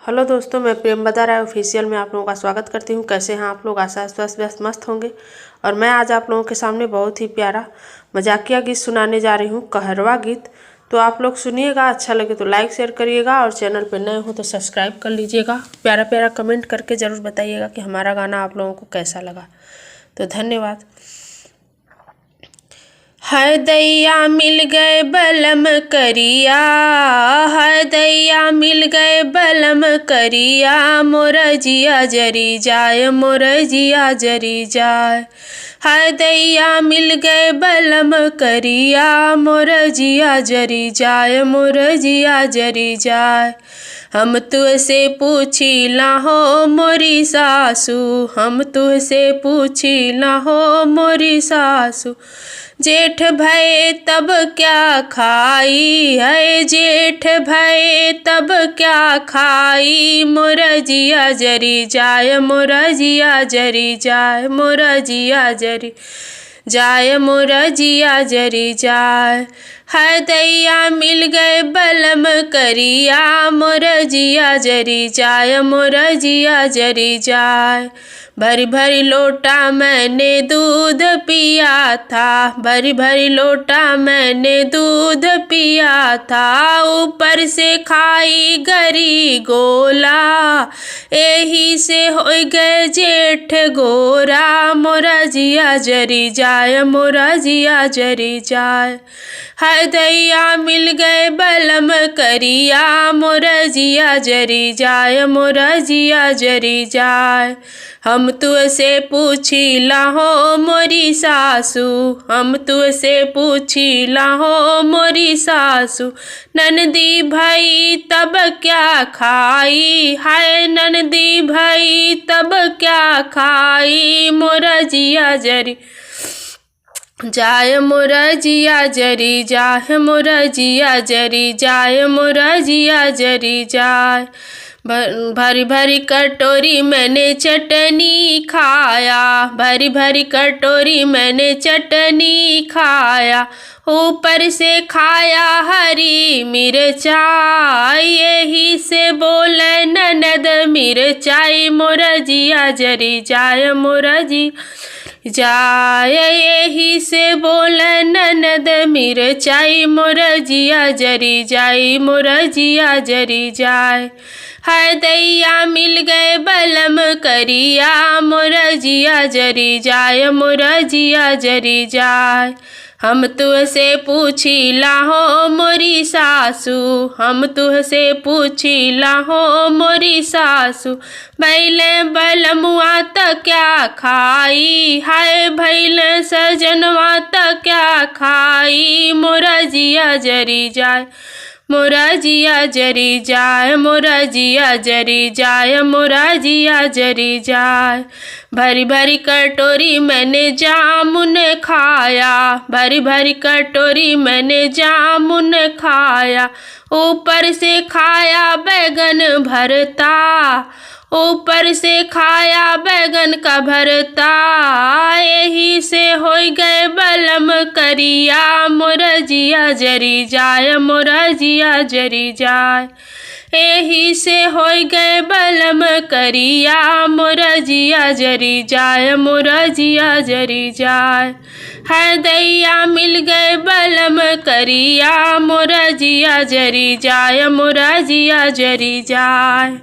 Hello दोस्तों, मैं प्रेमवदा राय official में आप लोगों का स्वागत करती हूँ। कैसे हैं आप लोग? आशा स्वस्थ व्यस्त मस्त होंगे। और मैं आज आप लोगों के सामने बहुत ही प्यारा मजाकिया गीत सुनाने जा रही हूँ, कहरवा गीत। तो आप लोग सुनिएगा, अच्छा लगे तो लाइक शेयर करिएगा और चैनल पर नए हो तो सब्सक्राइब कर लीजिएगा। प्यारा प्यारा कमेंट करके ज़रूर बताइएगा कि हमारा गाना आप लोगों को कैसा लगा। तो धन्यवाद। है दैया मिल गए बलम करिया, है दैया मिल गए बलम करिया, मोर जिया जरी जाए, मोर जिया जरी जाए। है दैया मिल गए बलम करिया, मोर जिया जरी जाए, मोर जिया जरी जाए। हम तुझसे पूछिला हो मोरी सासू, हम तुझसे पूछिला हो मोरी सासू। जेठ भये तब क्या खाई है, जेठ भये तब क्या खाई, मोर जिया जरी जाए, मोर जिया जरी जाए, मोर जिया जरी जाए, मोर जिया जरी जाए। है दैया मिल गए बलम करिया, मोर जिया जरी जाए, मोर जिया जरी जाए। भरी भरी लोटा मैंने दूध पिया था, भरी भरी लोटा मैंने दूध पिया था, ऊपर से खाई गरी गोला, यही से हो गए जेठ गोरा, मोरा जिया जरी जाए, मोरा जिया जरी जाए। है दैया मिल गए बलम करिया, मोरा जिया जरी जाए, मोरा जिया जरी जाए। हम तुझसे पूछिला हो मोरी सासू, हम तुझसे पूछिला हो मोरी सासू। ननदी भाई तब क्या खाई, हाय ननदी भाई तब क्या खाई, मोरा जिया जरी जाए, मोरा जिया जरी जाए, मोरा जिया जरी जाए, मोरा जिया जरी जाए। भरी भरी कटोरी मैंने चटनी खाया, भरी भरी कटोरी मैंने चटनी खाया, ऊपर से खाया हरी मिर्चाई, यही से बोले ननद मिर्चाई, मोरा जिया जरी जाए, मोरा जी जाए, यही से बोले ननद मिर्चाई, मोरा जिया जरी जाई, मोरा जिया जरी जाए। है दैया मिल गए बलम करिया, मोरा जिया जरी जाए, मोरा जिया जरी जाए। हम तुझसे पूछिला हो मोरी सासू, हम तुझसे पूछिला हो मोरी सासू। भैले बलमुआ त क्या खाई, हाय भैले सजनवा त क्या खाई, मोरा जिया जरी जाए, मोरा जिया जरी जाए, मोरा जिया जरी जाए, मोरा जिया जरी जाए। भरी भरी कटोरी मैंने जामुन खाया, भरी भरी कटोरी मैंने जामुन खाया, ऊपर से खाया बैगन भरता, ऊपर से खाया बैगन का भरता, यही से हो गए बलम करिया, मोरा जिया जरी जाए, मोरा जिया जरी जाए। यही से हो गए बलम करिया, मोरा जिया जरी जाए, मोरा जिया जरी जाए। है दैया मिल गए बलम करिया, मोरा जिया जरी जाए, मोरा जिया जरी जाए।